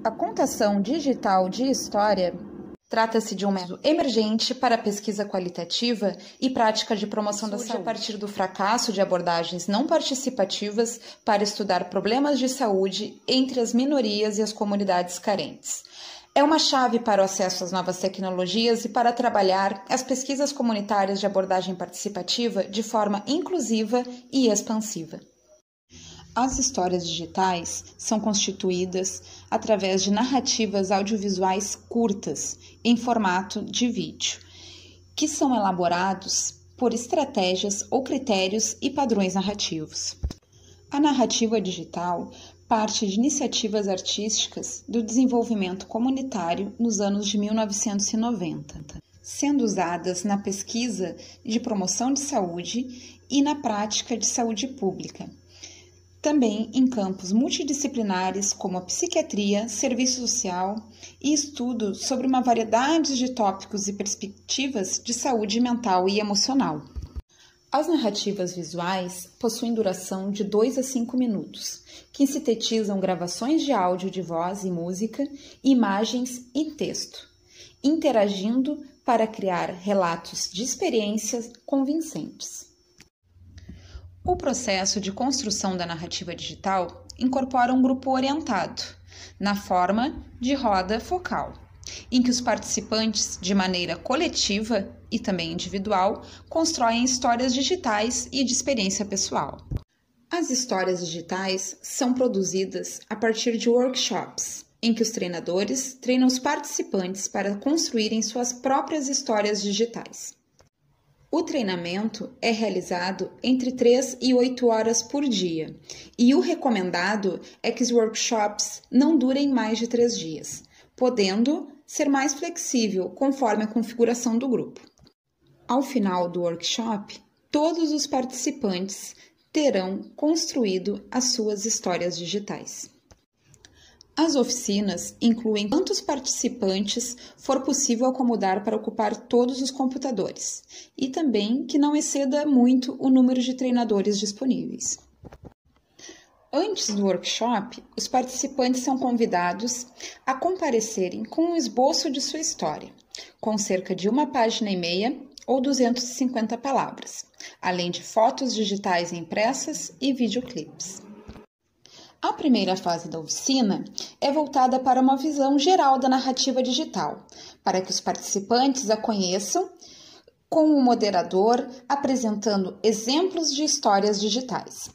A contação digital de história trata-se de um método emergente para pesquisa qualitativa e prática de promoção da saúde a partir do fracasso de abordagens não participativas para estudar problemas de saúde entre as minorias e as comunidades carentes. É uma chave para o acesso às novas tecnologias e para trabalhar as pesquisas comunitárias de abordagem participativa de forma inclusiva e expansiva. As histórias digitais são constituídas através de narrativas audiovisuais curtas, em formato de vídeo, que são elaborados por estratégias ou critérios e padrões narrativos. A narrativa digital parte de iniciativas artísticas do desenvolvimento comunitário nos anos de 1990, sendo usadas na pesquisa de promoção de saúde e na prática de saúde pública. Também em campos multidisciplinares como a psiquiatria, serviço social e estudo sobre uma variedade de tópicos e perspectivas de saúde mental e emocional. As narrativas visuais possuem duração de 2 a 5 minutos, que sintetizam gravações de áudio de voz e música, imagens e texto, interagindo para criar relatos de experiências convincentes. O processo de construção da narrativa digital incorpora um grupo orientado, na forma de roda focal, em que os participantes, de maneira coletiva e também individual, constroem histórias digitais e de experiência pessoal. As histórias digitais são produzidas a partir de workshops, em que os treinadores treinam os participantes para construírem suas próprias histórias digitais. O treinamento é realizado entre 3 e 8 horas por dia, e o recomendado é que os workshops não durem mais de 3 dias, podendo ser mais flexível conforme a configuração do grupo. Ao final do workshop, todos os participantes terão construído as suas histórias digitais. As oficinas incluem quantos participantes for possível acomodar para ocupar todos os computadores e também que não exceda muito o número de treinadores disponíveis. Antes do workshop, os participantes são convidados a comparecerem com um esboço de sua história, com cerca de 1,5 páginas ou 250 palavras, além de fotos digitais impressas e videoclipes. A primeira fase da oficina é voltada para uma visão geral da narrativa digital, para que os participantes a conheçam, com o moderador apresentando exemplos de histórias digitais.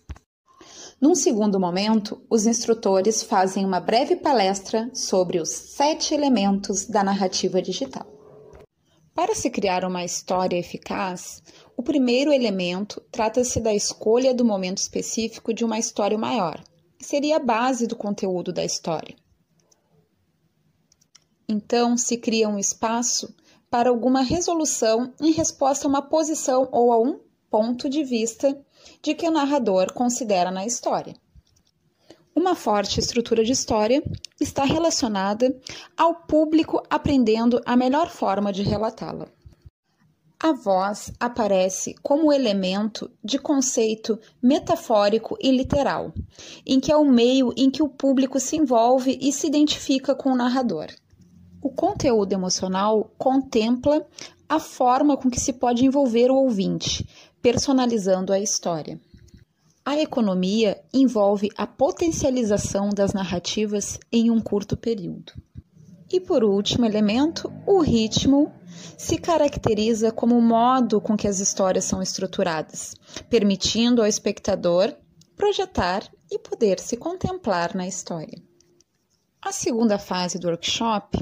Num segundo momento, os instrutores fazem uma breve palestra sobre os 7 elementos da narrativa digital. Para se criar uma história eficaz, o primeiro elemento trata-se da escolha do momento específico de uma história maior, que seria a base do conteúdo da história. Então, se cria um espaço para alguma resolução em resposta a uma posição ou a um ponto de vista de que o narrador considera na história. Uma forte estrutura de história está relacionada ao público aprendendo a melhor forma de relatá-la. A voz aparece como elemento de conceito metafórico e literal, em que é o meio em que o público se envolve e se identifica com o narrador. O conteúdo emocional contempla a forma com que se pode envolver o ouvinte, personalizando a história. A economia envolve a potencialização das narrativas em um curto período. E por último elemento, o ritmo se caracteriza como o modo com que as histórias são estruturadas, permitindo ao espectador projetar e poder se contemplar na história. A segunda fase do workshop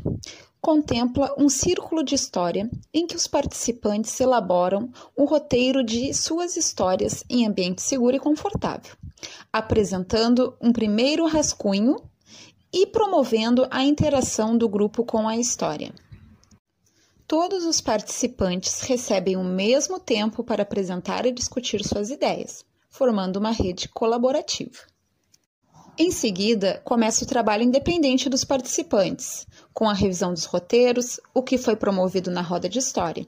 contempla um círculo de história em que os participantes elaboram o roteiro de suas histórias em ambiente seguro e confortável, apresentando um primeiro rascunho e promovendo a interação do grupo com a história. Todos os participantes recebem o mesmo tempo para apresentar e discutir suas ideias, formando uma rede colaborativa. Em seguida, começa o trabalho independente dos participantes, com a revisão dos roteiros, o que foi promovido na roda de história.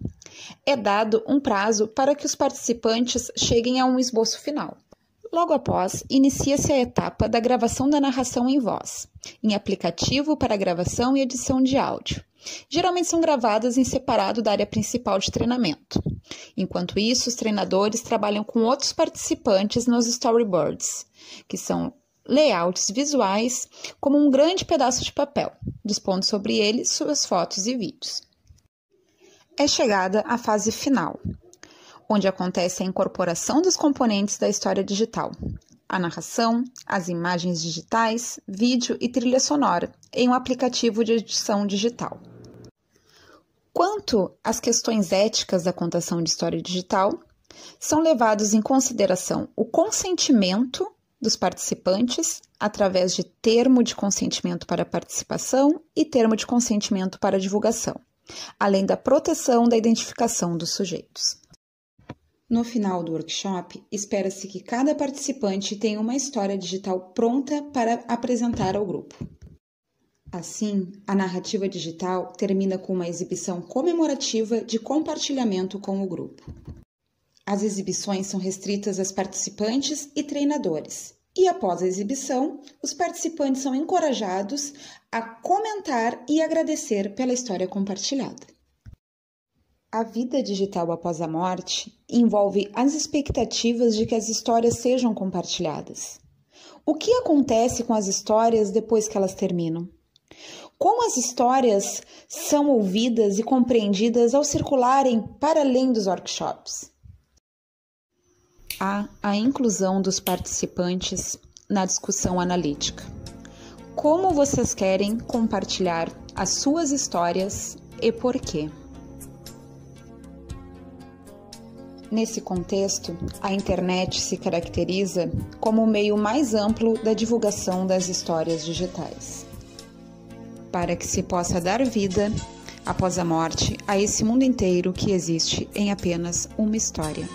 É dado um prazo para que os participantes cheguem a um esboço final. Logo após, inicia-se a etapa da gravação da narração em voz, em aplicativo para gravação e edição de áudio. Geralmente são gravadas em separado da área principal de treinamento. Enquanto isso, os treinadores trabalham com outros participantes nos storyboards, que são layouts visuais como um grande pedaço de papel, dispondo sobre ele suas fotos e vídeos. É chegada a fase final, onde acontece a incorporação dos componentes da história digital, a narração, as imagens digitais, vídeo e trilha sonora, em um aplicativo de edição digital. Quanto às questões éticas da contação de história digital, são levados em consideração o consentimento dos participantes através de termo de consentimento para participação e termo de consentimento para divulgação, além da proteção da identificação dos sujeitos. No final do workshop, espera-se que cada participante tenha uma história digital pronta para apresentar ao grupo. Assim, a narrativa digital termina com uma exibição comemorativa de compartilhamento com o grupo. As exibições são restritas aos participantes e treinadores, e após a exibição, os participantes são encorajados a comentar e agradecer pela história compartilhada. A vida digital após a morte envolve as expectativas de que as histórias sejam compartilhadas. O que acontece com as histórias depois que elas terminam? Como as histórias são ouvidas e compreendidas ao circularem para além dos workshops? Há a inclusão dos participantes na discussão analítica. Como vocês querem compartilhar as suas histórias e por quê? Nesse contexto, a internet se caracteriza como o meio mais amplo da divulgação das histórias digitais, para que se possa dar vida, após a morte, a esse mundo inteiro que existe em apenas uma história.